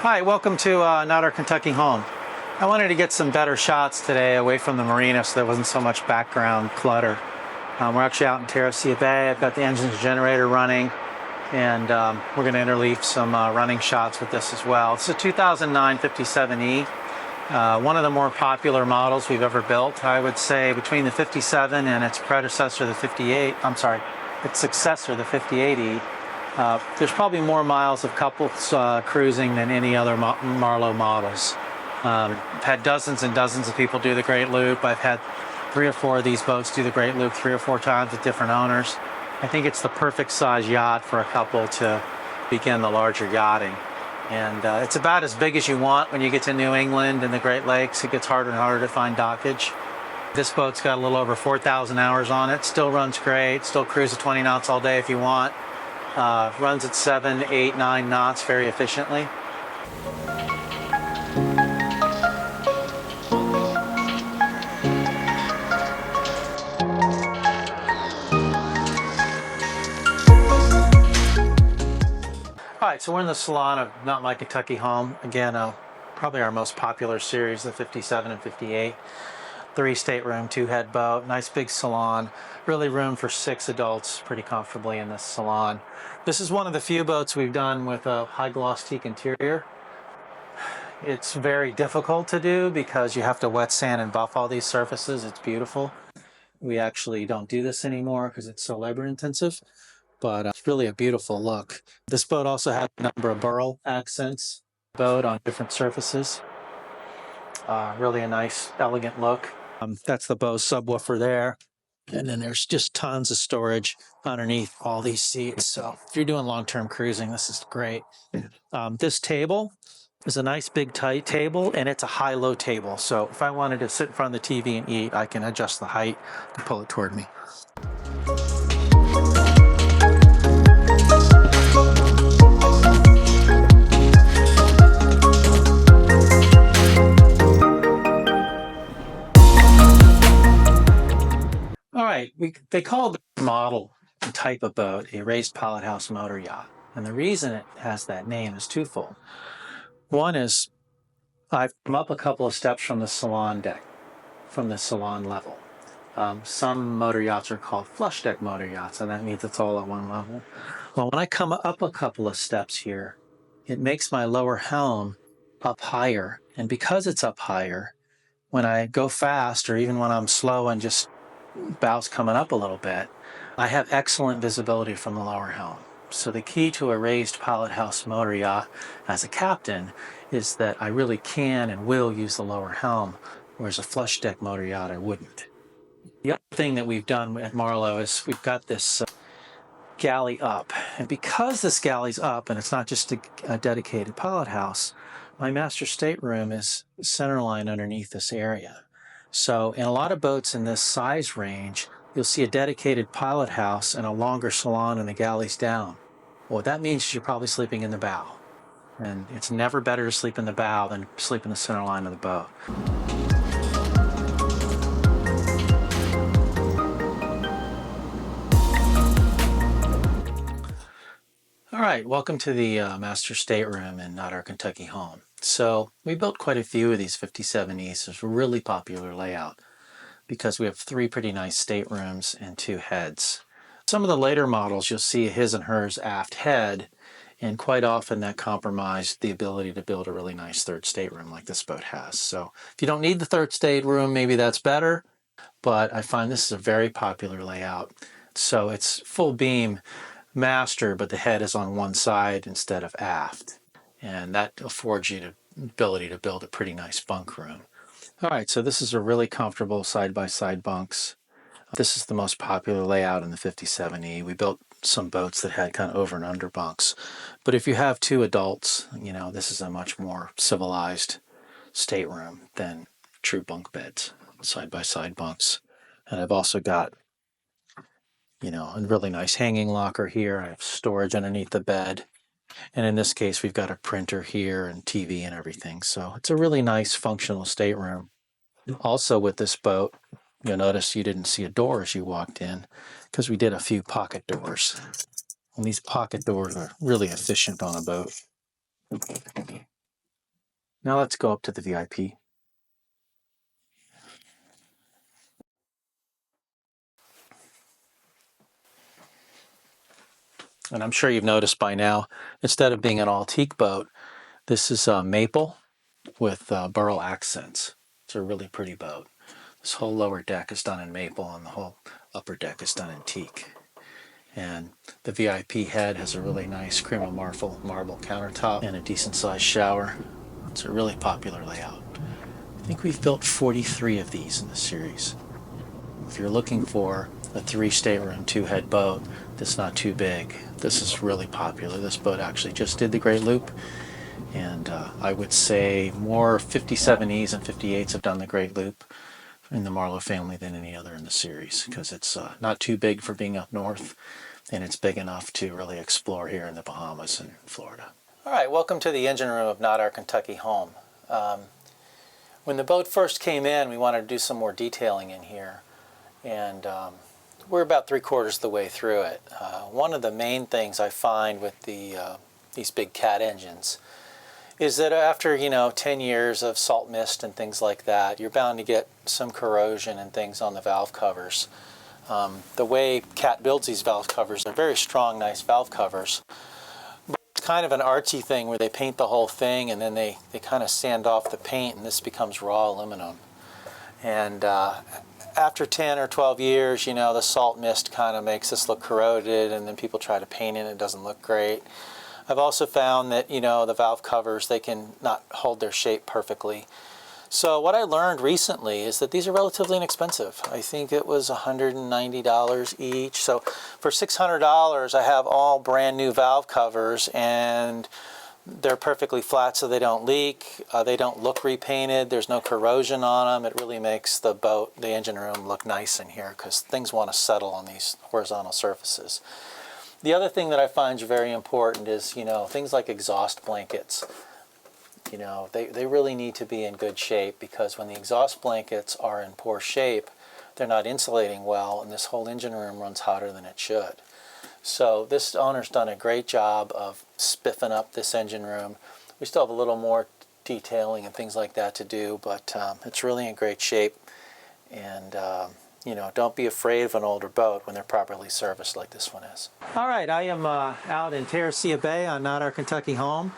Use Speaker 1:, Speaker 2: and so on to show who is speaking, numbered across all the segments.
Speaker 1: Hi, welcome to Not Our Kentucky Home. I wanted to get some better shots today away from the marina so there wasn't so much background clutter. We're actually out in Terracea Bay. I've got the engine's generator running, and we're going to interleave some running shots with this as well. It's a 2009 57E, one of the more popular models we've ever built. I would say between the 57 and its predecessor, the 58, I'm sorry, its successor, the 58E, there's probably more miles of couples cruising than any other Marlow models. I've had dozens and dozens of people do the Great Loop. I've had 3 or 4 of these boats do the Great Loop 3 or 4 times with different owners. I think it's the perfect size yacht for a couple to begin the larger yachting. And it's about as big as you want when you get to New England and the Great Lakes. It gets harder and harder to find dockage. This boat's got a little over 4,000 hours on it. Still runs great. Still cruises 20 knots all day if you want. Runs at 7, 8, 9 knots very efficiently. Alright, so we're in the Salon of Not My Kentucky Home. Again, probably our most popular series, the 57 and 58. 3 stateroom, 2 head boat, nice big salon, really room for 6 adults pretty comfortably in this salon. This is one of the few boats we've done with a high gloss teak interior. It's very difficult to do because you have to wet sand and buff all these surfaces. It's beautiful. We actually don't do this anymore because it's so labor intensive, but it's really a beautiful look. This boat also has a number of burl accents boat on different surfaces. Really a nice, elegant look. That's the Bose subwoofer there. And then there's just tons of storage underneath all these seats. So if you're doing long-term cruising, this is great. This table is a nice big tight table, and it's a high-low table. So if I wanted to sit in front of the TV and eat, I can adjust the height and pull it toward me. All right, they call the model and type of boat a raised pilot house motor yacht. And the reason it has that name is twofold. One is I've come up a couple of steps from the salon deck, from the salon level. Some motor yachts are called flush deck motor yachts, and that means it's all at one level. Well, when I come up a couple of steps here, it makes my lower helm up higher. And because it's up higher, when I go fast or even when I'm slow and just bow's coming up a little bit, I have excellent visibility from the lower helm. So the key to a raised pilot house motor yacht as a captain is that I really can and will use the lower helm, whereas a flush deck motor yacht I wouldn't. The other thing that we've done at Marlow is we've got this galley up, and because this galley's up and it's not just a dedicated pilot house, my master stateroom is centerline underneath this area. So in a lot of boats in this size range, you'll see a dedicated pilot house and a longer salon and the galley's down. Well, what that means is you're probably sleeping in the bow. And it's never better to sleep in the bow than sleep in the center line of the boat. All right, welcome to the master stateroom in Not Our Kentucky Home. So we built quite a few of these 57Es. It's a really popular layout because we have 3 pretty nice staterooms and 2 heads. Some of the later models, you'll see a his and hers aft head, and quite often that compromised the ability to build a really nice 3rd stateroom like this boat has. So if you don't need the 3rd stateroom, maybe that's better, but I find this is a very popular layout. So it's full beam master, but the head is on one side instead of aft. and that affords you the ability to build a pretty nice bunk room. All right, so this is a really comfortable side-by-side bunks. This is the most popular layout in the 57E. We built some boats that had kind of over and under bunks. But if you have two adults, you know, this is a much more civilized stateroom than true bunk beds, side-by-side bunks. And I've also got, you know, a really nice hanging locker here. I have storage underneath the bed. And in this case, we've got a printer here and TV and everything. So it's a really nice functional stateroom. Also with this boat, you'll notice you didn't see a door as you walked in because we did a few pocket doors. And these pocket doors are really efficient on a boat. Now let's go up to the VIP. And I'm sure you've noticed by now, instead of being an all teak boat, this is maple with burl accents. It's a really pretty boat. This whole lower deck is done in maple and the whole upper deck is done in teak. And the VIP head has a really nice cream of marble countertop and a decent sized shower. It's a really popular layout. I think we've built 43 of these in the series. If you're looking for a 3-stateroom, 2-head boat that's not too big, this is really popular. This boat actually just did the Great Loop, and I would say more 57Es and 58s have done the Great Loop in the Marlow family than any other in the series, because it's not too big for being up north, and it's big enough to really explore here in the Bahamas and Florida. All right, welcome to the engine room of Not Our Kentucky Home. When the boat first came in, we wanted to do some more detailing in here, and we're about 3/4 the way through it. One of the main things I find with these big cat engines is that after, 10 years of salt mist and things like that, you're bound to get some corrosion and things on the valve covers. The way Cat builds these valve covers, they're very strong, nice valve covers. But it's kind of an artsy thing where they paint the whole thing and then they kind of sand off the paint and this becomes raw aluminum. And after 10 or 12 years, the salt mist kind of makes this look corroded, and then people try to paint it and it doesn't look great. I've also found that, the valve covers, they can not hold their shape perfectly. So what I learned recently is that these are relatively inexpensive. I think it was $190 each. So for $600, I have all brand new valve covers, and they're perfectly flat so they don't leak. They don't look repainted. There's no corrosion on them. It really makes the boat, the engine room, look nice in here because things want to settle on these horizontal surfaces. The other thing that I find very important is, things like exhaust blankets. They really need to be in good shape, because when the exhaust blankets are in poor shape, they're not insulating well, and this whole engine room runs hotter than it should. So this owner's done a great job of spiffing up this engine room. We still have a little more detailing and things like that to do, but it's really in great shape. And don't be afraid of an older boat when they're properly serviced like this one is. All right, I am out in Terracea Bay on Not Our Kentucky Home.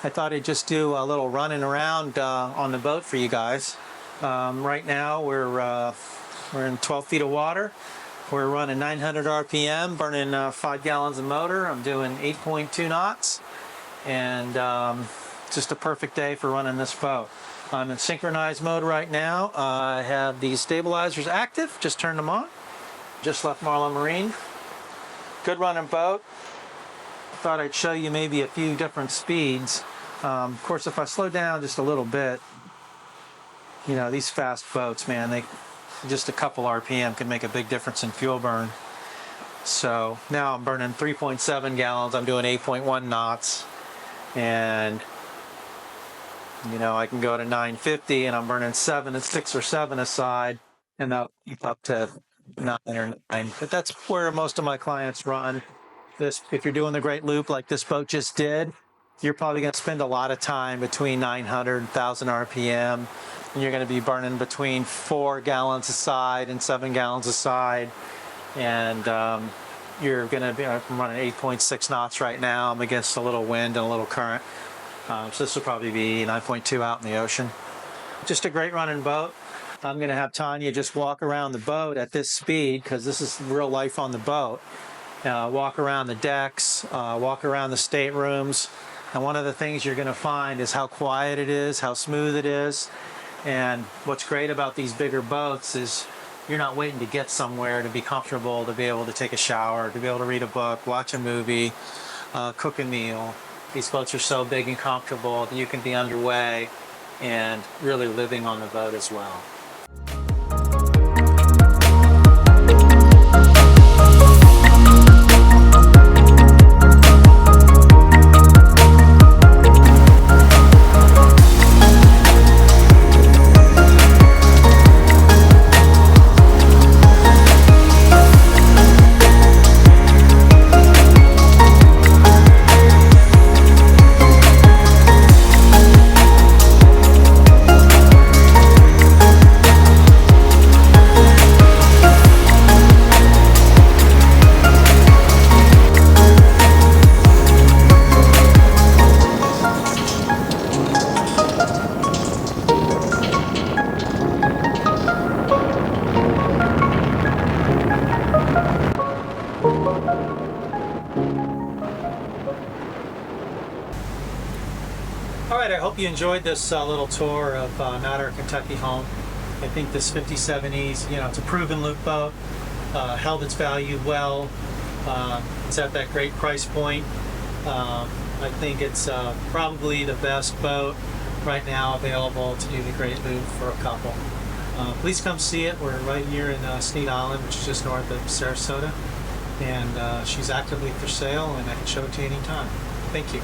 Speaker 1: I thought I'd just do a little running around on the boat for you guys. Right now we're in 12 feet of water. We're running 900 RPM, burning 5 gallons of motor. I'm doing 8.2 knots, and just a perfect day for running this boat. I'm in synchronized mode right now. I have these stabilizers active, just turned them on. Just left Marlow Marine. Good running boat. Thought I'd show you maybe a few different speeds. Of course, if I slow down just a little bit, these fast boats, man, just a couple RPM can make a big difference in fuel burn. So now I'm burning 3.7 gallons. I'm doing 8.1 knots. And I can go to 950 and I'm burning 6 or 7 aside, and up to 9 or 9. But that's where most of my clients run. If you're doing the Great Loop like this boat just did, you're probably going to spend a lot of time between 900 and 1,000 RPM, and you're going to be burning between 4 gallons a side and 7 gallons a side. And you're going to be running 8.6 knots right now. I'm against a little wind and a little current. So this will probably be 9.2 out in the ocean. Just a great running boat. I'm going to have Tanya just walk around the boat at this speed, because this is real life on the boat. Walk around the decks, walk around the staterooms. And one of the things you're going to find is how quiet it is, how smooth it is. And what's great about these bigger boats is you're not waiting to get somewhere to be comfortable, to be able to take a shower, to be able to read a book, watch a movie, cook a meal. These boats are so big and comfortable that you can be underway and really living on the boat as well. All right, I hope you enjoyed this little tour of Maarlow, Kentucky home. I think this 57E's, it's a proven loop boat, held its value well. It's at that great price point. I think it's probably the best boat right now available to do the great loop for a couple. Please come see it. We're right here in State Island, which is just north of Sarasota. And she's actively for sale, and I can show it to you anytime. Thank you.